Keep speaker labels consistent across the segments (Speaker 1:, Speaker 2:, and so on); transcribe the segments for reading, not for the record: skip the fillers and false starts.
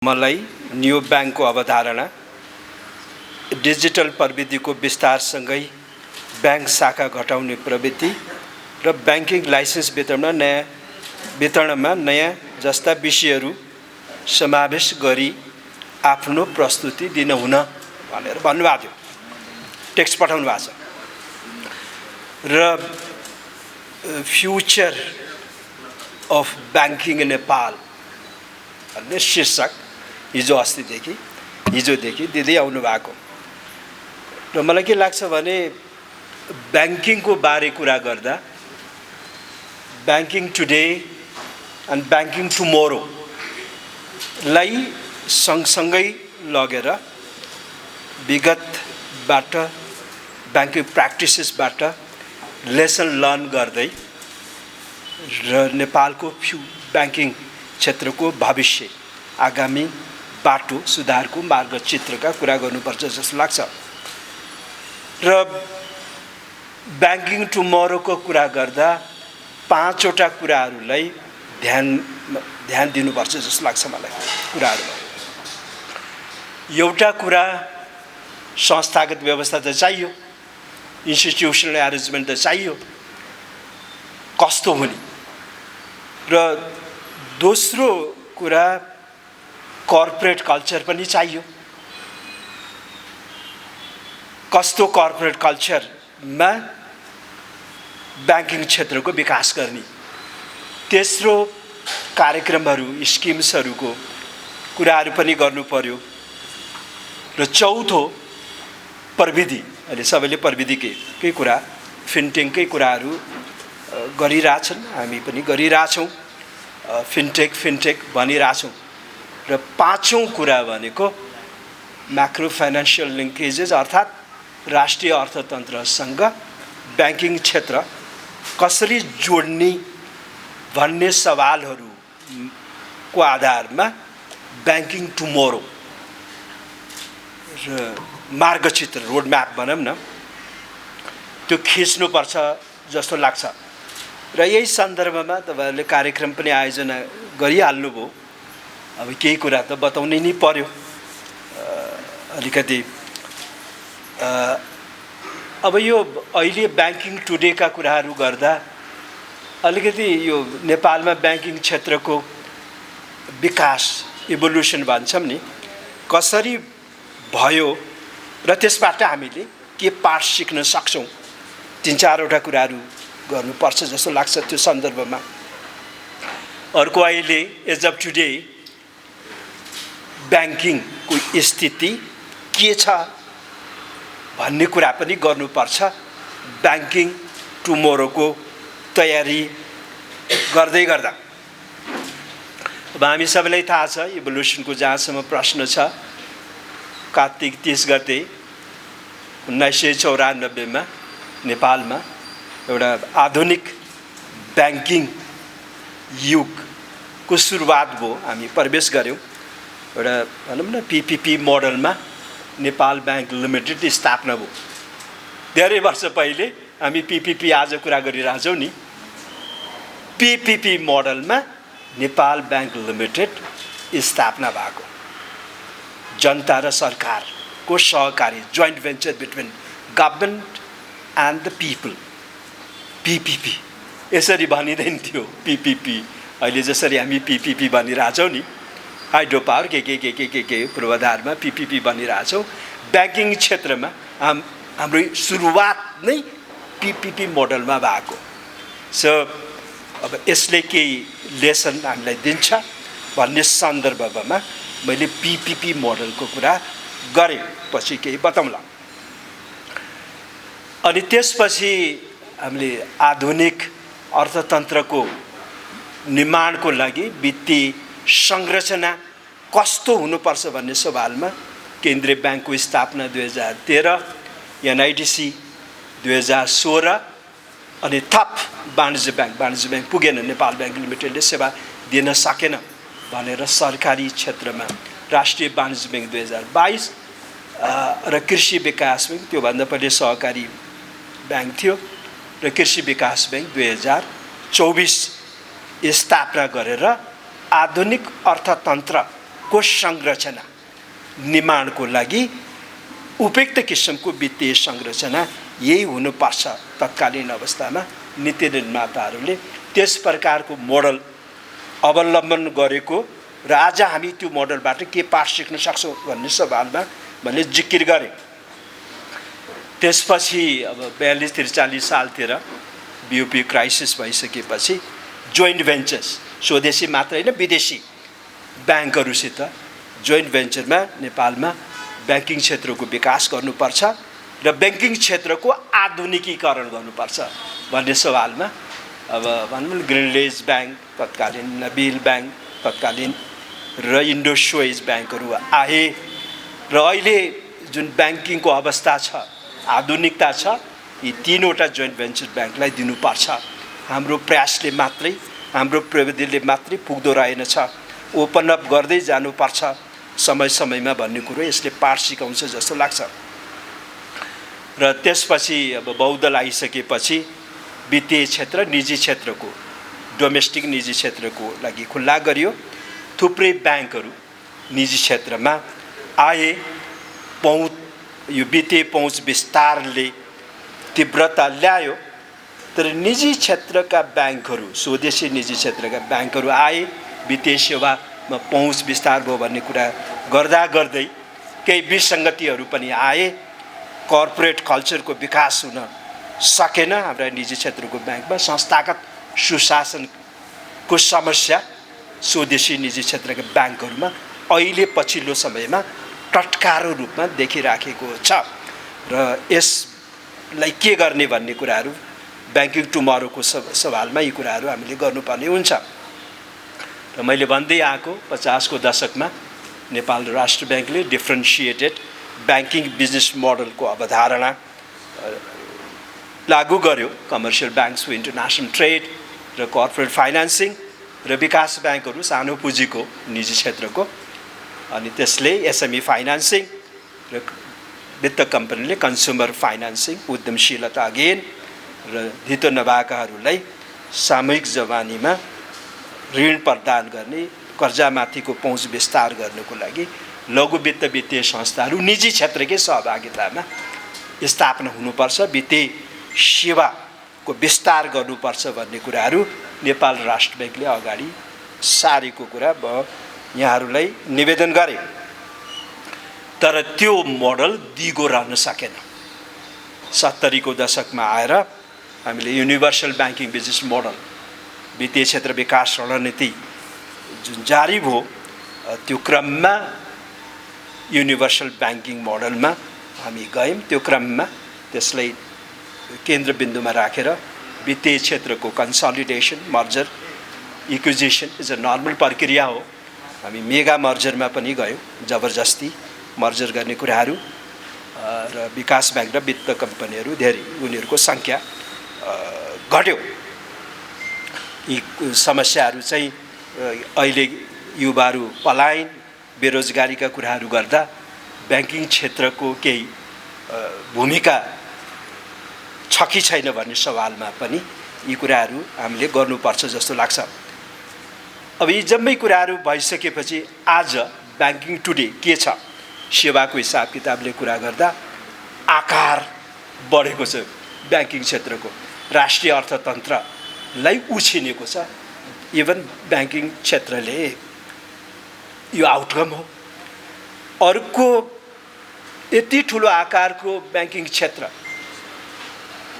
Speaker 1: मलाई न्यू बैंकको अवधारणा डिजिटल प्रविधिको विस्तारसँगै बैंक शाखा घटाउने प्रवृत्ति र बैंकिङ लाइसेन्स वितरणमा नयाँ जस्ता विषयहरू समावेश गरी आफ्नो प्रस्तुति दिनुहुन भनेर भन्नुभएको थियो। टेक्स्ट पठाउनु भएको छ र future of banking in Nepal भन्ने शीर्षक हिजोदेखि दिँदै आउनु भएको र मलाई के लाग्छ भने बैंकिङको बारे कुरा गर्दा banking today and banking tomorrow लाई सँगसँगै लगेर विगतबाट बैंकिङ प्र्याक्टिसेसबाट लेसन लर्न गर्दै र नेपालको बैंकिङ क्षेत्रको भविष्य आगामी बाटो सुधारको मार्गचित्रका कुरा गर्नुपर्छ जस्तो लाग्छ र बैंकिङ टुमोरोको कुरा गर्दा पाँचवटा कुराहरूलाई ध्यान दिनुपर्छ जस्तो लाग्छ मलाई। कुराहरुमा एउटा कुरा संस्थागत व्यवस्था त चाहियो, इन्स्टिट्युसनल एरेन्जमेन्ट त चाहियो, कस्तो हुने र दोस्रो कुरा कर्पोरेट कल्चर पनि चाहियो, कस्तो कर्पोरेट कल्चरमा बैंकिङ क्षेत्रको विकास गर्ने, तेस्रो कार्यक्रमहरू स्किम्सहरूको कुराहरू पनि गर्नु पर्यो र चौथो प्रविधि, अहिले सबैले प्रविधिकै कुरा फिनटेककै कुराहरू गरिरहेछन्, हामी पनि गरिरहेछौँ, फिनटेक भनिरहेछौँ र पाँचौं कुरा भनेको म्याक्रो फाइनेन्शियल लिङ्केजेस अर्थात् राष्ट्रिय अर्थतन्त्रसँग बैंकिङ क्षेत्र कसरी जोड्ने भन्ने सवालहरूको आधारमा बैंकिङ टुमोरो र मार्गचित्र रोडम्याप भनौँ न त्यो खिच्नुपर्छ जस्तो लाग्छ र यही सन्दर्भमा तपाईहरुले कार्यक्रम पनि आयोजना गरिहाल्नुभयो। अब केही कुरा त बताउनै नै पर्यो। अलिकति अब यो अहिले बैंकिङ टुडेका कुराहरू गर्दा अलिकति यो नेपालमा बैंकिङ क्षेत्रको विकास इभोल्युसन भन्छौँ नि कसरी भयो र त्यसबाट हामीले के पाठ सिक्न सक्छौँ, तीन चारवटा कुराहरू गर्नुपर्छ जस्तो लाग्छ त्यो सन्दर्भमा। अर्को अहिले एज अफ टुडे बैंकिङको स्थिति के छ भन्ने कुरा पनि गर्नुपर्छ। बैंकिङ टुमोरोको तयारी गर्दै गर्दा अब हामी सबैलाई थाहा छ इभोल्युसनको जहाँसम्म प्रश्न छ कार्तिक 30 गते 1994 मा नेपालमा एउटा आधुनिक बैंकिङ युगको सुरुवात भयो, हामी प्रवेश गर्यौं। एउटा भनौँ न पीपीपी मोडलमा नेपाल बैंक लिमिटेड स्थापना भयो। धेरै वर्ष पहिले हामी पीपीपी आज कुरा गरिरहेछौँ नि, पीपीपी मोडलमा नेपाल बैंक लिमिटेड स्थापना भएको, जनता र सरकारको सहकारी joint venture between government and the people, PPP यसरी भनिँदैन थियो। पीपीपी अहिले जसरी हामी पीपीपी भनिरहेछौँ नि, हाइड्रो पावर के पूर्वाधारमा पीपीपी भनिरहेछौँ, बैंकिङ क्षेत्रमा हाम्रो सुरुवात नै पीपीपी मोडलमा भएको। सो अब यसले केही लेसन हामीलाई दिन्छ भन्ने सन्दर्भमा मैले पीपीपी मोडलको कुरा गरेँ, पछि केही बताउँला। अनि त्यसपछि हामीले आधुनिक अर्थतन्त्रको निर्माणको लागि वित्तीय संरचना कस्तो हुनुपर्छ भन्ने सवालमा केन्द्रीय बैंकको स्थापना 2013, एनआइडिसी 2016 अनि थप वाणिज्य बैंक पुगेन, नेपाल बैंक लिमिटेडले सेवा दिन सकेन भनेर सरकारी क्षेत्रमा राष्ट्रिय वाणिज्य बैंक 2022 र कृषि विकास बैंक त्योभन्दा पहिले सहकारी बैंक थियो र कृषि विकास बैंक 2024 स्थापना गरेर आधुनिक अर्थतन्त्र को संरचना निर्माणको लागि उपयुक्त किसिमको वित्तीय संरचना यही हुनुपर्छ। तत्कालीन अवस्थामा नीति निर्माताहरूले त्यस प्रकारको मोडल अवलम्बन गरेको र आज हामी त्यो मोडलबाट के पाठ सिक्न सक्छौँ भन्ने सवालमा मैले जिकिर गरेँ। त्यसपछि अब 42-43 सालतिर बीओपी क्राइसिस भइसकेपछि जोइन्ट भेन्चर्स स्वदेशी मात्र होइन विदेशी ब्याङ्कहरूसित जोइन्ट भेन्चरमा नेपालमा ब्याङ्किङ क्षेत्रको विकास गर्नुपर्छ र ब्याङ्किङ क्षेत्रको आधुनिकीकरण गर्नुपर्छ भन्ने सवालमा अब भनौँ न ग्रिनलेज ब्याङ्क तत्कालीन नबिल ब्याङ्क तत्कालीन र इन्डोस्वेज ब्याङ्कहरू आए र अहिले जुन ब्याङ्किङको अवस्था छ आधुनिकता छ यी तीनवटा जोइन्ट भेन्चर ब्याङ्कलाई दिनुपर्छ। हाम्रो प्रयासले मात्रै हाम्रो प्रविधिले मात्रै पुग्दो रहेनछ ओपन अप गर्दै जानुपर्छ समय समयमा भन्ने कुरो यसले पाठ सिकाउँछ जस्तो लाग्छ। र त्यसपछि अब बहुदल आइसकेपछि वित्तीय क्षेत्र निजी क्षेत्रको डोमेस्टिक निजी क्षेत्रको लागि खुल्ला गरियो। थुप्रै ब्याङ्कहरू निजी क्षेत्रमा आए। पहुँच यो वित्तीय पहुँच विस्तारले तीव्रता ल्यायो तर निजी क्षेत्रका ब्याङ्कहरू स्वदेशी निजी क्षेत्रका ब्याङ्कहरू आए वित्तीय सेवामा पहुँच विस्तार भयो भन्ने कुरा गर्दा गर्दै केही विसङ्गतिहरू पनि आए। कर्पोरेट कल्चरको विकास हुन सकेन हाम्रा निजी क्षेत्रको ब्याङ्कमा। संस्थागत सुशासनको समस्या स्वदेशी निजी क्षेत्रका ब्याङ्कहरूमा अहिले पछिल्लो समयमा टटकारो रूपमा देखिराखेको छ र यसलाई के गर्ने भन्ने कुराहरू ब्याङ्किङ टुमरोको सवालमा यी कुराहरू हामीले गर्नुपर्ने हुन्छ। र मैले भन्दै आएको 50 को दशकमा नेपाल राष्ट्र ब्याङ्कले डिफ्रेन्सिएटेड ब्याङ्किङ बिजनेस मोडलको अवधारणा लागू गर्यो। Commercial banks for international trade र कर्पोरेट फाइनेन्सिङ र विकास ब्याङ्कहरू सानो पुँजीको निजी क्षेत्रको अनि त्यसले एसएमई फाइनेन्सिङ र वित्त कम्पनीले कन्ज्युमर फाइनेन्सिङ उद्यमशीलता अगेन र धितो नभएकाहरूलाई सामूहिक जवानीमा ऋण प्रदान गर्ने कर्जामाथिको पहुँच विस्तार गर्नको लागि लघु वित्त वित्तीय संस्थाहरू निजी क्षेत्रकै सहभागितामा स्थापना हुनुपर्छ। वित्तीय सेवाको विस्तार गर्नुपर्छ भन्ने कुराहरू नेपाल राष्ट्र ब्याङ्कले अगाडि सारेको कुरा यहाँहरूलाई निवेदन गरे। तर त्यो मोडल दिगो रहन सकेन। 70 को दशकमा आएर हामीले युनिभर्सल ब्याङ्किङ बिजनेस मोडल वित्तीय क्षेत्र विकास रणनीति जुन जारी भयो त्यो क्रममा युनिभर्सल ब्याङ्किङ मोडलमा हामी गयौँ। त्यो क्रममा त्यसलाई केन्द्रबिन्दुमा राखेर वित्तीय क्षेत्रको consolidation merger इक्विजिसन is a normal प्रक्रिया हो। हामी मेगा मर्जरमा पनि गयौँ जबरजस्ती मर्जर गर्ने कुराहरू र विकास ब्याङ्क र वित्त कम्पनीहरू धेरै उनीहरूको सङ्ख्या घट्यो। यी समस्याहरू चाहिँ अहिले युवाहरू पलायन बेरोजगारीका कुराहरू गर्दा ब्याङ्किङ क्षेत्रको केही भूमिका छ कि छैन भन्ने सवालमा पनि यी कुराहरू हामीले गर्नुपर्छ जस्तो लाग्छ। अब यी जम्मै कुराहरू भइसकेपछि आज ब्याङ्किङ टुडे के छ सेवाको हिसाब किताबले कुरा गर्दा आकार बढेको छ। ब्याङ्किङ क्षेत्रको राष्ट्रिय अर्थतन्त्रलाई उछिनेको छ। इभन ब्याङ्किङ क्षेत्रले यो आउटकम हो। अर्को यति ठुलो आकारको ब्याङ्किङ क्षेत्र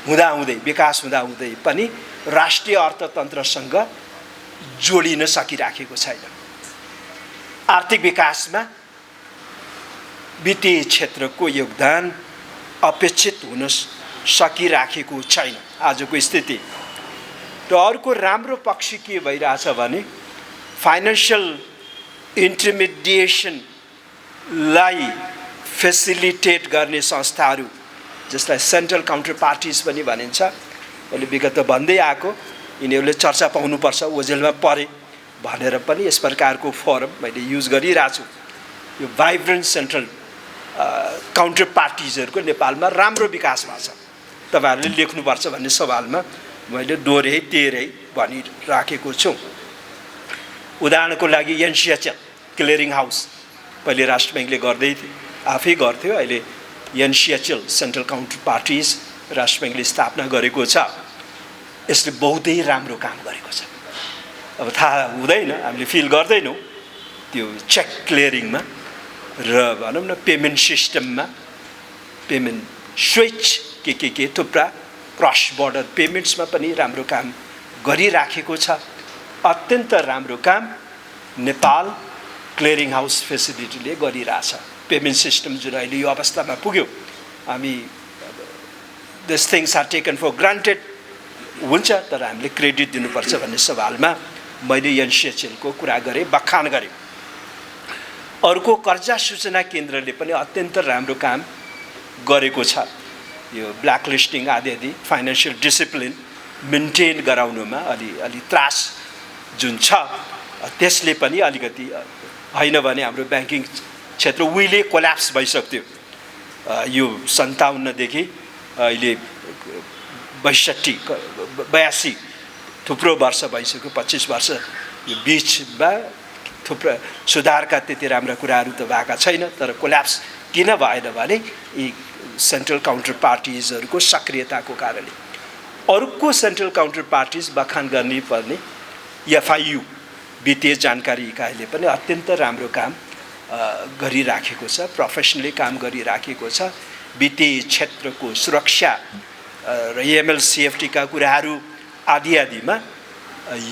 Speaker 1: हुँदाहुँदै विकास हुँदाहुँदै पनि राष्ट्रिय अर्थतन्त्रसँग जोडिन सकिराखेको छैन। आर्थिक विकासमा वित्तीय क्षेत्रको योगदान अपेक्षित हुन सकिराखेको छैन आजको स्थिति। र अर्को राम्रो पक्ष के भइरहेछ भने फाइनेन्सियल इन्टरमिडिएसनलाई फेसिलिटेट गर्ने संस्थाहरू जसलाई सेन्ट्रल काउन्टर पार्टिज पनि भनिन्छ। मैले विगतमा भन्दै आएको यिनीहरूले चर्चा पाउनुपर्छ ओझेलमा परे भनेर पनि यस प्रकारको फोरम मैले युज गरिरहेको छु। यो भाइब्रेन्ट सेन्ट्रल काउन्टर पार्टिजहरूको नेपालमा राम्रो विकास भएको छ। तपाईँहरूले लेख्नुपर्छ भन्ने सवालमा मैले दोहोरै तेह्रै भनिराखेको छु। उदाहरणको लागि एनसिएचएल क्लियरिङ हाउस पहिले राष्ट्र ब्याङ्कले गर्दै आफै गर्थ्यो, अहिले एनसिएचएल सेन्ट्रल काउन्टर पार्टिज राष्ट्र ब्याङ्कले स्थापना गरेको छ। यसले बहुतै राम्रो काम गरेको छ। अब थाहा हुँदैन, हामीले फिल गर्दैनौँ त्यो चेक क्लियरिङमा र भनौँ न पेमेन्ट सिस्टममा, पेमेन्ट स्विच के थुप्रा क्रस बोर्डर पेमेन्ट्समा पनि राम्रो काम गरिराखेको छ। अत्यन्त राम्रो काम नेपाल क्लियरिङ हाउस फेसिलिटीले गरिरहेछ। पेमेन्ट सिस्टम जुन अहिले यो अवस्थामा पुग्यो, हामी this things are taken for granted हुन्छ, तर हामीले क्रेडिट दिनुपर्छ भन्ने सवालमा मैले एनसिएचएलको कुरा गरेँ, बखान गरेँ। अर्को कर्जा सूचना केन्द्रले पनि अत्यन्त राम्रो काम गरेको छ। यो ब्ल्याक लिस्टिङ आदि फाइनेन्सियल डिसिप्लिन मेन्टेन गराउनुमा अलि त्रास जुन छ, त्यसले पनि अलिकति होइन भने हाम्रो ब्याङ्किङ क्षेत्र उहिले कोल्याप्स भइसक्थ्यो। यो 57 देखि अहिले 82 थुप्रो वर्ष भइसक्यो, 25 वर्ष यो बिचमा थुप्रो सुधारका त्यति राम्रा कुराहरू त भएका छैन, तर कोल्याप्स किन भएन भने यी सेन्ट्रल काउन्टर पार्टिजहरूको सक्रियताको कारणले। अर्को सेन्ट्रल काउन्टर पार्टिज बखान गर्नै पर्ने एफआइयू वित्तीय जानकारी इकाइले पनि अत्यन्त राम्रो काम गरिराखेको छ, प्रोफेसनली काम गरिराखेको छ। वित्तीय क्षेत्रको सुरक्षा र एमएलसिएफटीका कुराहरू आदिमा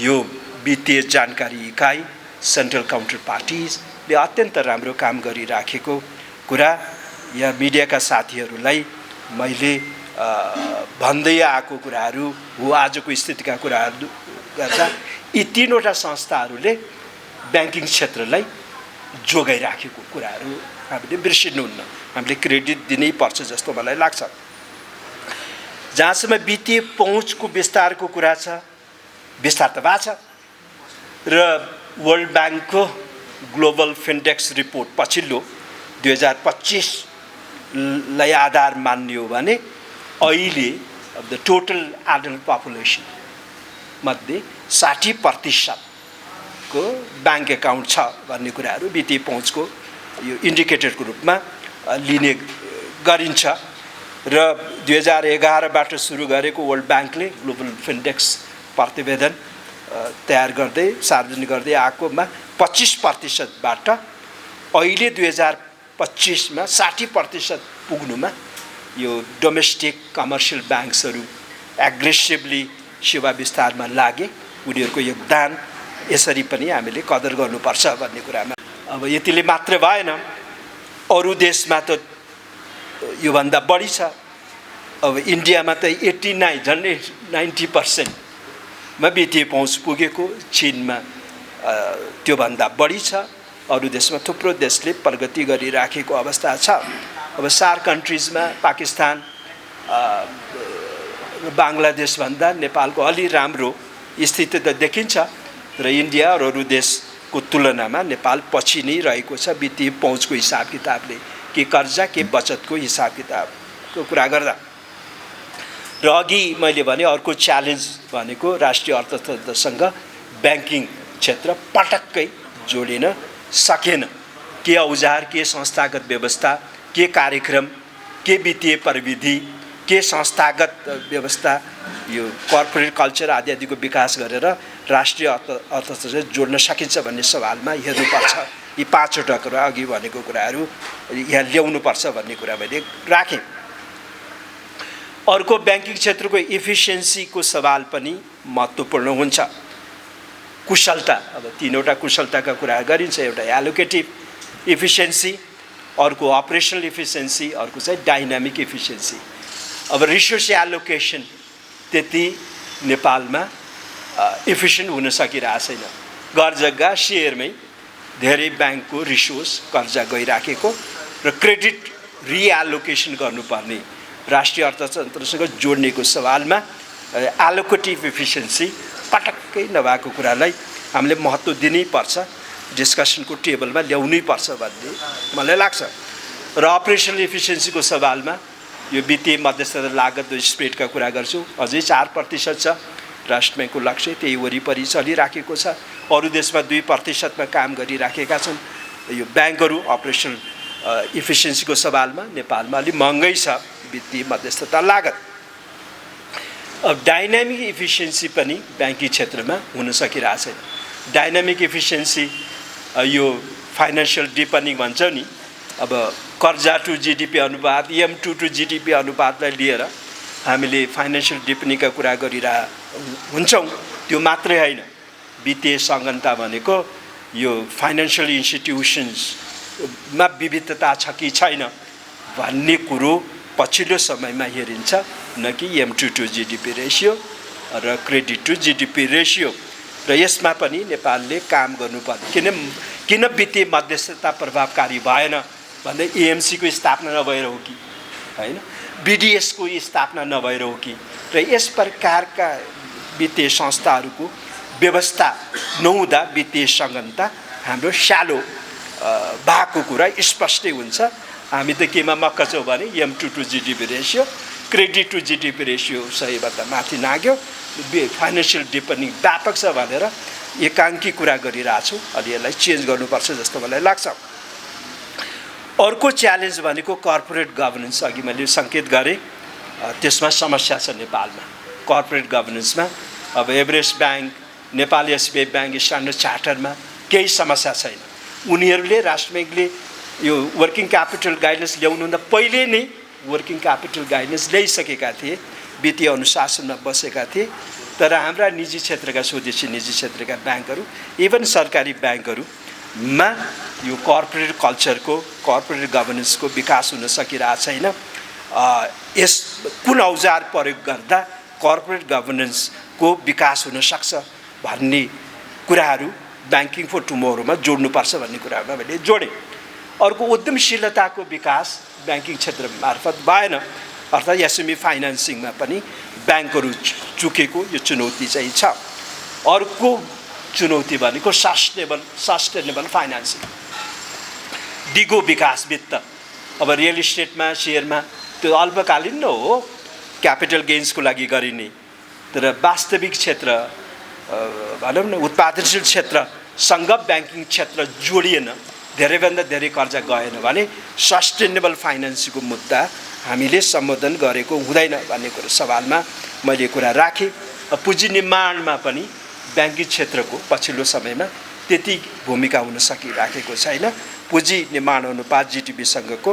Speaker 1: यो वित्तीय जानकारी इकाइ सेन्ट्रल काउन्टर पार्टिजले अत्यन्त राम्रो काम गरिराखेको कुरा या मिडियाका साथीहरूलाई मैले भन्दै आएको कुराहरू हो। आजको स्थितिका कुराहरू गर्दा यी तीनवटा संस्थाहरूले ब्याङ्किङ क्षेत्रलाई जोगाइराखेको कुराहरू हामीले बिर्सिनुहुन्न, हामीले क्रेडिट दिनै पर्छ जस्तो मलाई लाग्छ। जहाँसम्म वित्तीय पहुँचको विस्तारको कुरा छ, विस्तार त भएको छ र वर्ल्ड ब्याङ्कको ग्लोबल फिन्टेक्स रिपोर्ट पछिल्लो 2025लाई आधार मान्ने हो भने अहिले द टोटल एडल्ट पपुलेसन मध्ये 60% को ब्याङ्क एकाउन्ट छ भन्ने कुराहरू वित्तीय पहुँचको यो इन्डिकेटरको रूपमा लिने गरिन्छ। र 2011बाट सुरु गरेको वर्ल्ड ब्याङ्कले ग्लोबल फिन्टेक्स प्रतिवेदन तयार गर्दै सार्वजनिक गर्दै आएकोमा 25%बाट अहिले 2025मा 60% पुग्नुमा यो डोमेस्टिक कमर्सियल ब्याङ्क्सहरू एग्रेसिभली सेवा विस्तारमा लागे, उनीहरूको योगदान यसरी पनि हामीले कदर गर्नुपर्छ भन्ने कुरामा। अब यतिले मात्र भएन, अरू देशमा त योभन्दा बढी छ। अब इन्डियामा त 89 झन्डै 90%मा वित्तीय पहुँच पुगेको, चीनमा त्योभन्दा बढी छ। अरू देशमा थुप्रो देशले प्रगति गरिराखेको अवस्था छ। अब सार्क कन्ट्रिजमा पाकिस्तान बाङ्लादेशभन्दा नेपालको अलि राम्रो स्थिति त देखिन्छ, र इन्डिया र अरू देशको तुलनामा नेपाल पछि नै रहेको छ वित्तीय पहुँचको हिसाब किताबले, के कर्जा के बचतको हिसाब किताबको कुरा गर्दा। र अघि मैले भने अर्को च्यालेन्ज भनेको राष्ट्रिय अर्थतन्त्रसँग ब्याङ्किङ क्षेत्र पटक्कै जोडिन सकेन। के औजार, के संस्थागत व्यवस्था, के कार्यक्रम, के वित्तीय प्रविधि, के संस्थागत व्यवस्था, यो कर्पोरेट कल्चर आदिको विकास गरेर राष्ट्रिय अर्थतन्त्र जोड्न सकिन्छ भन्ने सवालमा हेर्नुपर्छ। यी 5वटा कुरा अघि भनेको कुराहरू यहाँ ल्याउनुपर्छ भन्ने कुरा मैले राखेँ। अर्को ब्याङ्किङ क्षेत्रको इफिसियन्सीको सवाल पनि महत्त्वपूर्ण हुन्छ। कुशलता, अब 3वटा कुशलताका कुरा गरिन्छ। एउटा एलोकेटिभ इफिसियन्सी, अर्को अपरेसनल इफिसियन्सी, अर्को चाहिँ डाइनामिक इफिसियन्सी। अब रिसोर्स एलोकेसन त्यति नेपालमा इफिसियन्ट हुन सकिरहेको छैन। घर जग्गा सेयरमै धेरै ब्याङ्कको रिसोर्स कर्जा गइराखेको र क्रेडिट रिएलोकेसन गर्नुपर्ने राष्ट्रिय अर्थतन्त्रसँग जोड्नेको सवालमा एलोकेटिभ इफिसियन्सी पटक्कै नभएको कुरालाई हामीले महत्त्व दिनै पर्छ, डिस्कसनको टेबलमा ल्याउनै पर्छ भन्ने मलाई लाग्छ। र अपरेसनल इफिसियन्सीको सवालमा यो वित्तीय मध्यस्थता लागत स्प्रेडका कुरा गर्छु, अझै 4% छ। राष्ट्र ब्याङ्कको लक्ष्य त्यही वरिपरि चलिराखेको छ। अरू देशमा 2%मा काम गरिराखेका छन्। यो ब्याङ्कहरू अपरेसनल इफिसियन्सीको सवालमा नेपालमा अलि महँगै छ वित्तीय मध्यस्थता लागत। अब डाइनामिक इफिसियन्सी पनि ब्याङ्किङ क्षेत्रमा हुन सकिरहेको छैन। डाइनामिक इफिसियन्सी यो फाइनेन्सियल डिपनिङ भन्छ नि, अब कर्जा टु जिडिपी अनुपात, M2 टु जिडिपी अनुपातलाई लिएर हामीले फाइनेन्सियल डिपनिङका कुरा गरिरहेका हुन्छौँ। त्यो मात्रै होइन, वित्तीय सङ्गनता भनेको यो फाइनेन्सियल इन्स्टिट्युसन्समा विविधता छ कि छैन भन्ने कुरो पछिल्लो समयमा हेरिन्छ, न कि M2 टु जिडिपी रेसियो र क्रेडिट टु जिडिपी रेसियो। र यसमा पनि नेपालले काम गर्नुपर्ने। किन वित्तीय मध्यस्थता प्रभावकारी भएन भन्दा एएमसीको स्थापना नभएर हो कि होइन, बिडिएसको स्थापना नभएर हो कि, र यस प्रकारका वित्तीय संस्थाहरूको व्यवस्था नहुँदा वित्तीय सङ्गनता हाम्रो स्यालो भएको कुरा स्पष्टै हुन्छ। हामी त केमा मक्क छौँ भने M2 to GDP ratio, credit to GDP ratio सहीभन्दा माथि नाग्यो, फाइनेन्सियल डिपनिङ व्यापक छ भनेर एकाङ्की कुरा गरिरहेछौँ। अलि यसलाई चेन्ज गर्नुपर्छ जस्तो मलाई लाग्छ। अर्को च्यालेन्ज भनेको कर्पोरेट गभर्नेन्स। अघि मैले सङ्केत गरेँ, त्यसमा समस्या छ नेपालमा कर्पोरेट गभर्नेन्समा। अब Everest bank, Nepal SBI bank standard चार्टरमा केही समस्या छैन। उनीहरूले राष्ट्र ब्याङ्कले यो वर्किङ क्यापिटल गाइडलाइन्स ल्याउनुभन्दा पहिले नै वर्किङ क्यापिटल गाइडलाइन्स ल्याइसकेका थिए, वित्तीय अनुशासनमा बसेका थिए। तर हाम्रा निजी क्षेत्रका स्वदेशी निजी क्षेत्रका ब्याङ्कहरू, इभन सरकारी ब्याङ्कहरूमा यो कर्पोरेट कल्चरको, कर्पोरेट गभर्नेन्सको विकास हुन सकिरहेको छैन। यस कुन औजार प्रयोग गर्दा कर्पोरेट गभर्नेन्सको विकास हुन सक्छ भन्ने कुराहरू ब्याङ्किङ फर टुमोरोमा जोड्नुपर्छ भन्ने कुरामा मैले जोडेँ। अर्को उद्यमशीलताको विकास ब्याङ्किङ क्षेत्र मार्फत भएन, अर्थात् एसएमई फाइनेन्सिङमा पनि ब्याङ्कहरू चुकेको यो चुनौती चाहिँ छ। अर्को चुनौती भनेको सस्टेनेबल फाइनेन्सिङ, दिगो विकास वित्त। अब रियल इस्टेटमा, सेयरमा त्यो अल्पकालीन न हो, क्यापिटल गेन्सको लागि गरिने, तर वास्तविक क्षेत्र भनौँ न उत्पादनशील क्षेत्रसँग ब्याङ्किङ क्षेत्र जोडिएन, धेरैभन्दा धेरै कर्जा गएन भने सस्टेनेबल फाइनेन्सको मुद्दा हामीले सम्बोधन गरेको हुँदैन भन्ने कुरो सवालमा मैले कुरा राखेँ। पुँजी निर्माणमा पनि ब्याङ्किङ क्षेत्रको पछिल्लो समयमा त्यति भूमिका हुन सकिराखेको छैन। पुँजी निर्माण अनुपात जिडिपीसँगको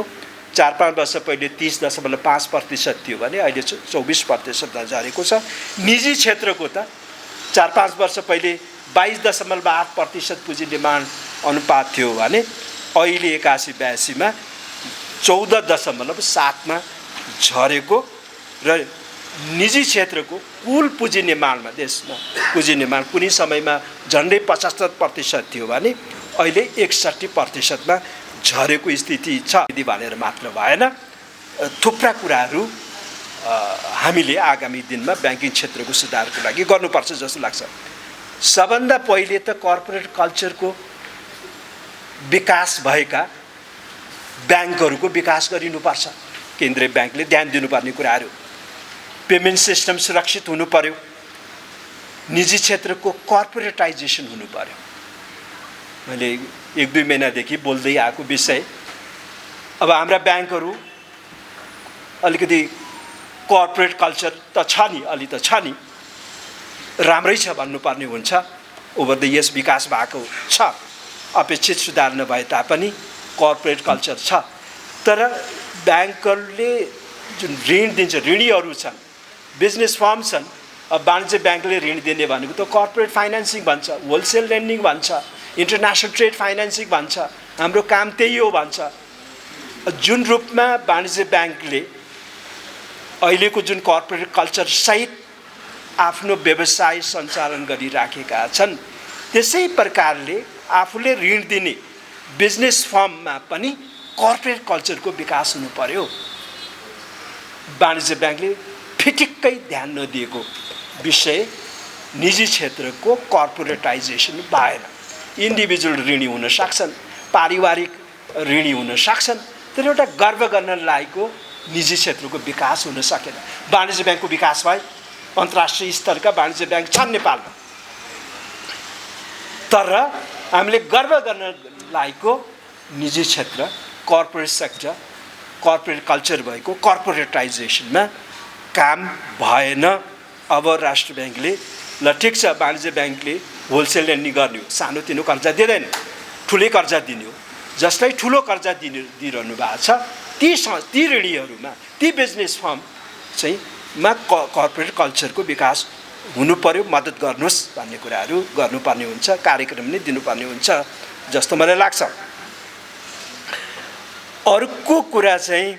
Speaker 1: 4-5 वर्ष पहिले 30.5% थियो भने अहिले 24% झरेको छ। निजी क्षेत्रको त 4-5 वर्ष पहिले 22.8% पुँजी निर्माण अनुपात थियो भने अहिले 81-82मा 14.7मा झरेको। र निजी क्षेत्रको कुल पुँजी निर्माणमा, देशमा पुँजी निर्माण कुनै समयमा झन्डै 75% थियो भने अहिले 61%मा झरेको स्थिति छ। भनेर मात्र भएन, थुप्रा कुराहरू हामीले आगामी दिनमा ब्याङ्किङ क्षेत्रको सुधारको लागि गर्नुपर्छ जस्तो लाग्छ। सबभन्दा पहिले त कर्पोरेट कल्चरको विकास भएका ब्याङ्कहरूको विकास गरिनुपर्छ। केन्द्रीय ब्याङ्कले ध्यान दिनुपर्ने कुराहरू, पेमेन्ट सिस्टम सुरक्षित हुनु पर्यो, निजी क्षेत्रको कर्पोरेटाइजेसन हुनु पर्यो। मैले 1-2 महिनादेखि बोल्दै आएको विषय। अब हाम्रा ब्याङ्कहरू अलिकति कर्पोरेट कल्चर त छ नि, अलि त छ नि, राम्रै छ भन्नुपर्ने हुन्छ। ओभर द इयर्स विकास भएको छ, अपेक्षित सुधार नभए तापनि कर्पोरेट कल्चर छ। तर ब्याङ्कहरूले जुन ऋण दिन्छ, ऋणीहरू छन्, बिजनेस फर्म छन्। अब वाणिज्य ब्याङ्कले ऋण दिने भनेको त कर्पोरेट फाइनेन्सिङ भन्छ, होलसेल लेन्डिङ भन्छ, इन्टरनेसनल ट्रेड फाइनेन्सिङ भन्छ, हाम्रो काम त्यही हो भन्छ। जुन रूपमा वाणिज्य ब्याङ्कले अहिलेको जुन कर्पोरेट कल्चर सहित आफ्नो व्यवसाय सञ्चालन गरिराखेका छन्, त्यसै प्रकारले आफूले ऋण दिने बिजनेस फर्ममा पनि कर्पोरेट कल्चरको विकास हुनु पर्यो। वाणिज्य ब्याङ्कले फिटिक्कै ध्यान नदिएको विषय निजी क्षेत्रको कर्पोरेटाइजेसन भएन। इन्डिभिजुअल ऋणी हुन सक्छन्, पारिवारिक ऋणी हुन सक्छन्, तर एउटा गर्व गर्न लागेको निजी क्षेत्रको विकास हुन सकेन। वाणिज्य ब्याङ्कको विकास भए, अन्तर्राष्ट्रिय स्तरका वाणिज्य ब्याङ्क छन् नेपालमा, तर हामीले गर्व गर्न लागेको निजी क्षेत्र, कर्पोरेट सेक्टर, कर्पोरेट कल्चर भएको कर्पोरेटाइजेसनमा काम भएन। अब राष्ट्र ब्याङ्कले ल ठिक छ, वाणिज्य ब्याङ्कले होलसेल लेन्डिङ गर्ने हो, सानोतिनो कर्जा दिँदैन, ठुलै कर्जा दिने हो। जसलाई ठुलो कर्जा दिइरहनु भएको छ ती ऋणीहरूमा, ती बिजनेस फर्म चाहिँ कर्पोरेट कल्चरको विकास हुनु पर्यो, मद्दत गर्नुहोस् भन्ने कुराहरू गर्नुपर्ने हुन्छ, कार्यक्रम नै दिनुपर्ने हुन्छ जस्तो मलाई लाग्छ। अर्को कुरा चाहिँ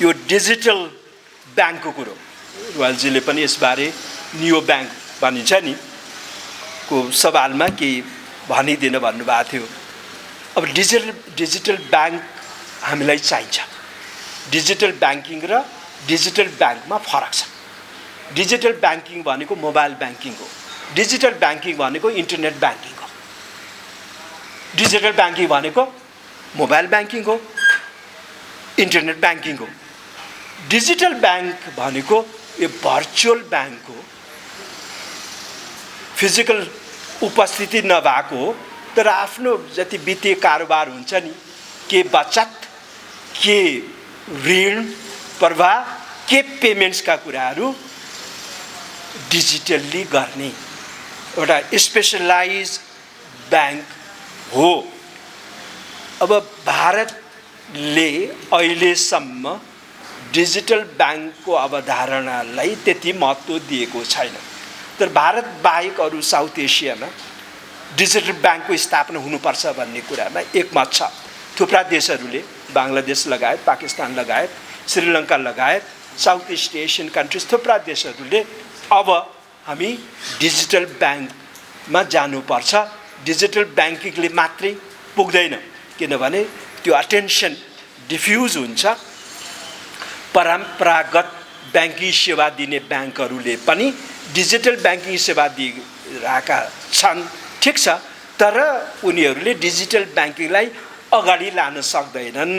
Speaker 1: यो डिजिटल ब्याङ्कको कुरो, रुवालजीले पनि यसबारे नियो ब्याङ्क भनिन्छ नि को सवालमा केही भनिदिन भन्नुभएको थियो। अब डिजिटल ब्याङ्क हामीलाई चाहिन्छ। डिजिटल ब्याङ्किङ र डिजिटल ब्याङ्कमा फरक छ। डिजिटल ब्याङ्किङ भनेको मोबाइल ब्याङ्किङ हो, डिजिटल ब्याङ्किङ भनेको इन्टरनेट ब्याङ्किङ हो। डिजिटल ब्याङ्किङ भनेको मोबाइल ब्याङ्किङ हो, इन्टरनेट ब्याङ्किङ हो। डिजिटल ब्याङ्क भनेको यो भर्चुअल ब्याङ्क हो, फिजिकल उपस्थिति नभएको हो, तर आफ्नो जति वित्तीय कारोबार हुन्छ नि, के बचत, के ऋण प्रवाह, के पेमेन्ट्सका कुराहरू डिजिटल्ली गर्ने एउटा स्पेसलाइज ब्याङ्क हो। अब भारतले अहिलेसम्म डिजिटल ब्याङ्कको अवधारणालाई त्यति महत्त्व दिएको छैन, तर भारत बाहेक अरू साउथ एसियामा डिजिटल ब्याङ्कको स्थापना हुनुपर्छ भन्ने कुरामा एकमत छ। थुप्रा देशहरूले, बङ्गलादेश लगायत, पाकिस्तान लगायत, श्रीलङ्का लगायत, साउथ इस्ट एसियन कन्ट्रिज थुप्रा देशहरूले अब हामी डिजिटल ब्याङ्कमा जानुपर्छ। डिजिटल ब्याङ्किङले मात्रै पुग्दैन, किनभने त्यो अटेन्सन डिफ्युज हुन्छ। परम्परागत ब्याङ्किङ सेवा दिने ब्याङ्कहरूले पनि डिजिटल ब्याङ्किङ सेवा दिइरहेका छन्, ठिक छ, तर उनीहरूले डिजिटल ब्याङ्किङलाई अगाडि लान सक्दैनन्।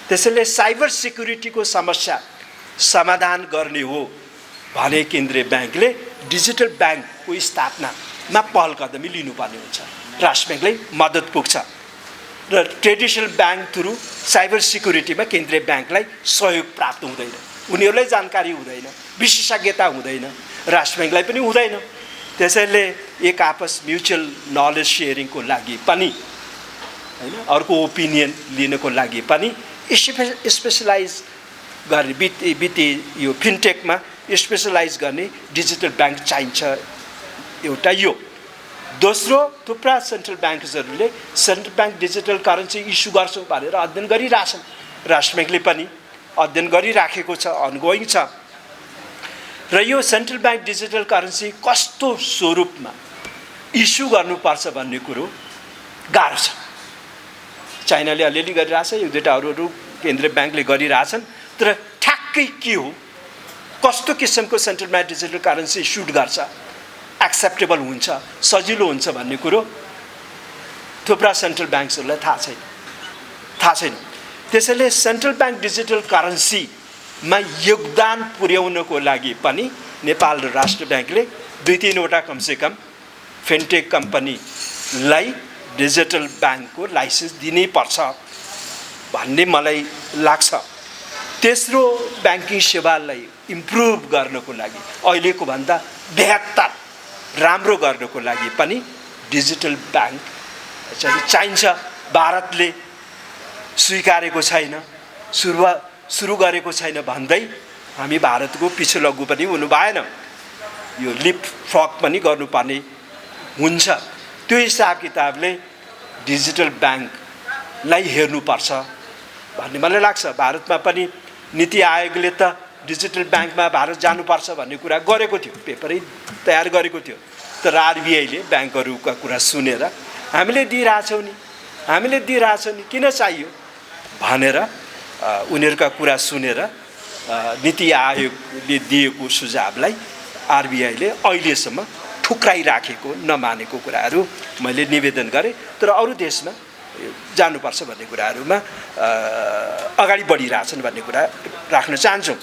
Speaker 1: त्यसैले साइबर सिक्युरिटीको समस्या समाधान गर्ने हो भने केन्द्रीय ब्याङ्कले डिजिटल ब्याङ्कको स्थापनामा पहल कदमी लिनुपर्ने हुन्छ। राष्ट्र ब्याङ्कलाई मद्दत पुग्छ र ट्रेडिसनल ब्याङ्क थ्रु साइबर सिक्युरिटीमा केन्द्रीय ब्याङ्कलाई सहयोग प्राप्त हुँदैन, उनीहरूलाई जानकारी हुँदैन, विशेषज्ञता हुँदैन, राष्ट्र ब्याङ्कलाई पनि हुँदैन। त्यसैले एक आपस म्युचुअल नलेज सेयरिङको लागि पनि हैन, अर्को ओपिनियन लिनको लागि पनि स्पेसलाइज गर्ने वित्तीय यो फिनटेकमा स्पेसलाइज गर्ने डिजिटल ब्याङ्क चाहिन्छ। एउटा यो। दोस्रो, थुप्रा सेन्ट्रल ब्याङ्क्सहरूले central bank digital currency issue गर्छौँ भनेर अध्ययन गरिरहेछन्। राष्ट्र ब्याङ्कले पनि अध्ययन गरिराखेको छ, अनगोइङ छ। र यो सेन्ट्रल ब्याङ्क डिजिटल करेन्सी कस्तो स्वरूपमा इस्यु गर्नुपर्छ भन्ने कुरो गाह्रो छ। चाइनाले अलिअलि गरिरहेछ, एक दुईवटा अरू केन्द्रीय ब्याङ्कले गरिरहेछन्, तर ठ्याक्कै के हो, कस्तो किसिमको central bank digital currency issued गर्छ, एक्सेप्टेबल हुन्छ, सजिलो हुन्छ भन्ने कुरो थुप्रा सेन्ट्रल ब्याङ्क्सहरूलाई थाहा छैन। त्यसैले सेन्ट्रल ब्याङ्क डिजिटल करेन्सीमा योगदान पुर्याउनको लागि पनि नेपाल र राष्ट्र ब्याङ्कले 2-3वटा कमसेकम फिनटेक कम्पनीलाई डिजिटल ब्याङ्कको लाइसेन्स दिनै पर्छ भन्ने मलाई लाग्छ। तेस्रो, ब्याङ्किङ सेवालाई इम्प्रुभ गर्नको लागि, अहिलेको भन्दा बेहतर राम्रो गर्नको लागि पनि डिजिटल ब्याङ्क चाहिन्छ। भारतले स्वीकारेको छैन, सुरु गरेको छैन भन्दै हामी भारतको पिछे लग्गु पनि हुनु भएन, यो लिप फ्रक पनि गर्नुपर्ने हुन्छ। त्यो हिसाब किताबले डिजिटल ब्याङ्कलाई हेर्नुपर्छ भन्ने मलाई लाग्छ। भारतमा पनि नीति आयोगले त डिजिटल ब्याङ्कमा भारत जानुपर्छ भन्ने कुरा गरेको थियो, पेपरै तयार गरेको थियो, तर आरबिआईले ब्याङ्कहरूका कुरा सुनेर हामीले दिइरहेछौँ नि किन चाहियो भनेर उनीहरूका कुरा सुनेर नीति आयोगले दिएको सुझावलाई आरबिआईले अहिलेसम्म ठुक्राइराखेको, नमानेको कुराहरू मैले निवेदन गरेँ। तर अरू देशमा जानुपर्छ भन्ने कुराहरूमा अगाडि बढिरहेछन् भन्ने कुरा राख्न चाहन्छौँ।